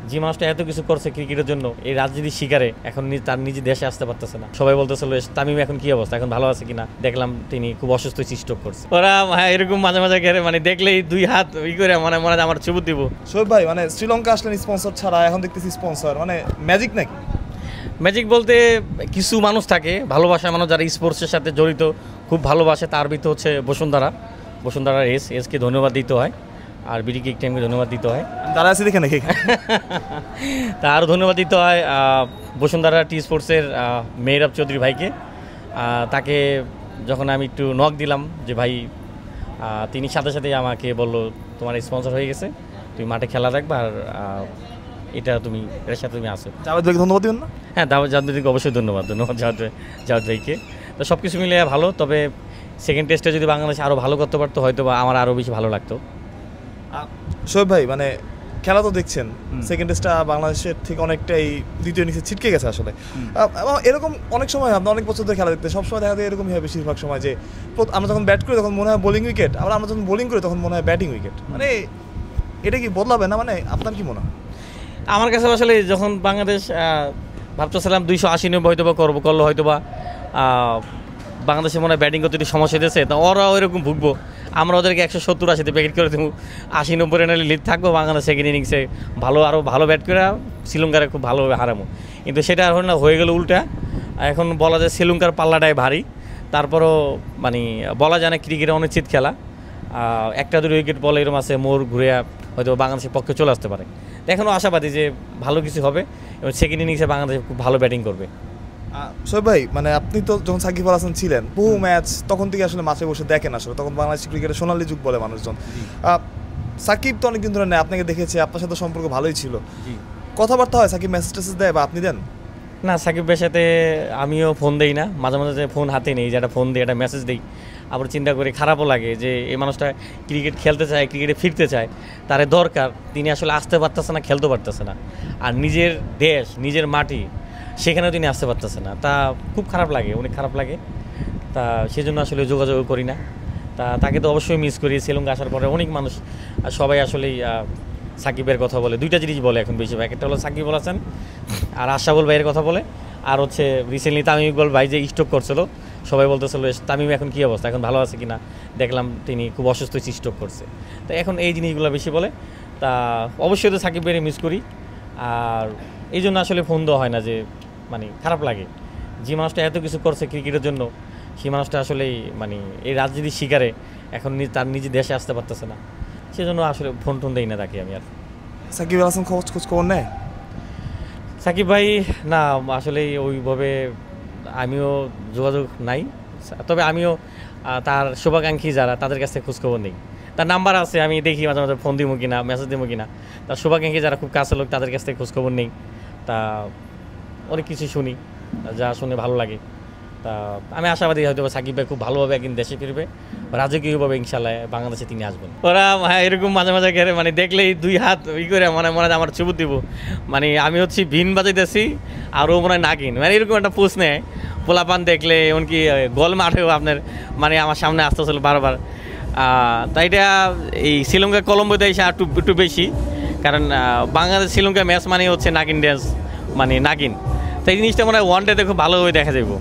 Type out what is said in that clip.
যে মানুষটা এত কিছু করছে ক্রিকেটের জন্য, এই রাজনীতির শিকারে এখন তার নিজে দেশে আসতে পারতেছে না। সবাই বলতেছিল তামিম এখন কি অবস্থা, এখন ভালো আছে কিনা, দেখলাম তিনি খুব অসুস্থ, স্ট্রোক করছে। ওরা এরকম মাঝে মাঝে মানে দেখলেই দুই হাত করে মনে আমার চুবুত দিব। শোয়েব ভাই, মানে শ্রীলঙ্কা আসলেন স্পন্সর ছাড়া, এখন দেখতেছি স্পন্সর, মানে ম্যাজিক নাকি? ম্যাজিক বলতে কিছু মানুষ থাকে, ভালোবাসা মানুষ যারা স্পোর্টসের সাথে জড়িত, খুব ভালোবাসে। তার ভিতরে হচ্ছে বসুন্ধরা এসকে ধন্যবাদ দিতে হয়, আর বিডি কিক টাইমকে ধন্যবাদ দিতে হয়। তারা আছে দেখে নাকি তারও ধন্যবাদ দিতে হয় বসুন্ধরা টি স্পোর্টসের মেহরাব চৌধুরী ভাইকে। তাকে যখন আমি একটু নক দিলাম যে ভাই, তিনি সাথে সাথেই আমাকে বললো তোমার স্পন্সর হয়ে গেছে, তুমি মাঠে খেলা রাখবা, আর এটা তুমি এর সাথে তুমি আসো। জাভেদ ভাইকে ধন্যবাদ দিবেন না? হ্যাঁ, জাভেদ ভাইকে অবশ্যই ধন্যবাদ জাভেদ ভাইকে। তো সব কিছু মিলে ভালো। তবে সেকেন্ড টেস্টে যদি বাংলাদেশ আরও ভালো করতে পারতো, হয়তো বা আমার আরও বেশি ভালো লাগতো। শোয়েব ভাই, মানে খেলা তো দেখছেন, সেকেন্ড টেস্টটা বাংলাদেশের থেকে অনেকটাই দ্বিতীয় ইনিংসে ছিটকে গেছে আসলে। এরকম অনেক সময় আপনি অনেক বছর ধরে খেলা দেখতে, সবসময় দেখা যায় এরকমই হয় বেশিরভাগ সময়, যে আমরা যখন ব্যাট করি তখন মনে হয় বোলিং উইকেট, আবার আমরা যখন বোলিং করি তখন মনে হয় ব্যাটিং উইকেট। মানে এটা কি বদলাবে না? মানে আপনার কি মনে হয়? আমার কাছে আসলে যখন বাংলাদেশ ভাবতেছিলাম 280-90 হয়তো বা করলো, হয়তো বা বাংলাদেশে মনে হয় ব্যাটিং করতে একটু সমস্যা দিয়েছে, তো ওরাও এরকম ভুগবো। আমরা ওদেরকে 170-80 প্যাকেট করে দেবো, 80-90 রানের লিড থাকবো, বাংলাদেশ সেকেন্ড ইনিংসে আরও ভালো ব্যাট করে শ্রীলঙ্কারে খুব ভালোভাবে হারাবো। কিন্তু সেটা আর হয়ে গেল উল্টা। এখন বলা যায় শ্রীলঙ্কার পাল্লাটাই ভারী। তারপরও মানে বলা যায় না, ক্রিকেটে অনিশ্চিত খেলা, 1-2 উইকেট বলে এরকম আছে, মোড় ঘুরে হয়তো বাংলাদেশের পক্ষে চলে আসতে পারে। এখনও আশাবাদী যে ভালো কিছু হবে এবং সেকেন্ড ইনিংসে বাংলাদেশ খুব ভালো ব্যাটিং করবে। শোয়েব ভাই, মানে আপনি তো যখন সাকিব আল হাসান ছিলেন, বহু ম্যাচ তখন থেকে আসলে মাঠে বসে দেখেন, আসলে তখন বাংলাদেশ ক্রিকেটের সোনালী যুগ বলে মানুষজন। সাকিব তো অনেকদিন ধরে নেই, আপনাকে দেখেছে, আপনার সাথে সম্পর্ক ভালোই ছিল, কথাবার্তা হয়? সাকিব মেসেজ টেসেজ দেয় বা আপনি দেন? না, সাকিবের সাথে আমিও ফোন দেই না, মাঝে মাঝে ফোন হাতে নেই, যে একটা ফোন দিই, একটা মেসেজ দিই। আবার চিন্তা করি, খারাপও লাগে যে এই মানুষটা ক্রিকেট খেলতে চায়, ক্রিকেটে ফিরতে চায়, তার দরকার, তিনি আসলে আসতে পারতেছে না, খেলতে পারতেছে না, আর নিজের দেশ, নিজের মাটি, সেখানেও তিনি আসতে পারতেছে না। তা খুব খারাপ লাগে, অনেক খারাপ লাগে। তা সেজন্য আসলে যোগাযোগ করি না। তাকে তো অবশ্যই মিস করি। শ্রীলঙ্কা আসার পরে অনেক মানুষ, সবাই আসলেই সাকিবের কথা বলে, দুইটা জিনিস বলে এখন বেশিরভাগ, একটা হলো সাকিব আল হাসান আর আশরাফুল ভাইয়ের কথা বলে, আর হচ্ছে রিসেন্টলি তামিম ইকবাল ভাই যে স্ট্রোক করছিল, সবাই বলতেছিল তামিম এখন কী অবস্থা, এখন ভালো আছে কিনা, দেখলাম তিনি খুব অসুস্থ, স্ট্রোক করছে। তো এখন এই জিনিসগুলো বেশি বলে। তা অবশ্যই তো সাকিব ভাইয়ের মিস করি, আর এই জন্য আসলে ফোন দেওয়া হয় না, যে মানে খারাপ লাগে। যে মানুষটা এত কিছু করছে ক্রিকেটের জন্য, সেই মানুষটা আসলেই মানে এই রাজনীতির শিকারে এখন তার নিজে দেশে আসতে পারতেছে না, সেজন্য আসলে ফোন টোন দেই না তাকে আমি। আর সাকিব আল হাসান খোঁজ খবর নেয়? সাকিব ভাই না, আসলে ওইভাবে আমিও যোগাযোগ নাই। তবে আমিও তার শুভাকাঙ্ক্ষী যারা, তাদের কাছ থেকে খোঁজখবর নেই। তার নাম্বার আছে, আমি দেখি মাঝে মাঝে ফোন দিব কিনা, মেসেজ দিব কিনা। তার শুভাকাঙ্ক্ষী যারা খুব কাছের লোক, তাদের কাছ থেকে খোঁজখবর নেই। তা অনেক কিছু শুনি, যা শুনে ভালো লাগে। তা আমি আশাবাদী হয়তো সাকিব ভাই খুব ভালোভাবে একদিন দেশে ফিরবে, রাজকীয়ভাবে ইনশাল্লাহ বাংলাদেশে তিনি আসবেন। ওরা এরকম মাঝে মাঝে মানে দেখলেই দুই হাত করে মনে আমার চুবুত দিব, মানে আমি হচ্ছি ভিন বাজাইতেছি আর ও মনে হয় নাগিন, মানে এরকম একটা পোস্ট নেয়। পোলাপান দেখলে এমনকি গোল মাঠেও আপনার মানে আমার সামনে আসতেছিল বারবার। তাই এটা এই শ্রীলঙ্কা কলম্বোতে এসে একটু বেশি, কারণ বাংলাদেশ শ্রীলঙ্কা ম্যাচ মানে হচ্ছে নাগিন ড্যান্স, মানে নাগিন। তাই জিনিসটা মনে হয় ওয়ান ডেতে খুব ভালোভাবে দেখা যাবে।